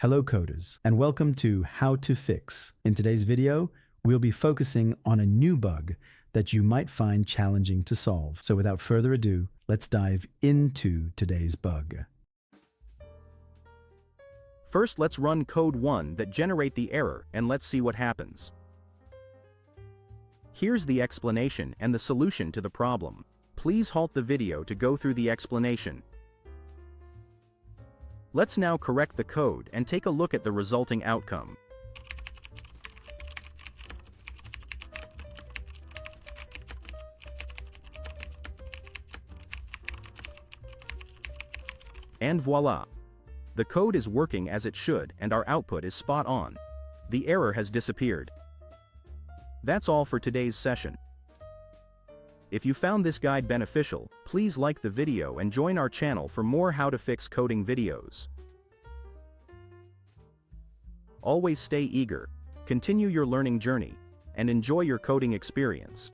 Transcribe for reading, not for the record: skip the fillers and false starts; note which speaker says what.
Speaker 1: Hello coders, and welcome to How to Fix. In today's video, we'll be focusing on a new bug that you might find challenging to solve. So without further ado, let's dive into today's bug.
Speaker 2: First, let's run code 1 that generate the error and let's see what happens. Here's the explanation and the solution to the problem. Please halt the video to go through the explanation. Let's now correct the code and take a look at the resulting outcome. And voila! The code is working as it should and our output is spot on. The error has disappeared. That's all for today's session. If you found this guide beneficial, please like the video and join our channel for more how to fix coding videos. Always stay eager, continue your learning journey, and enjoy your coding experience.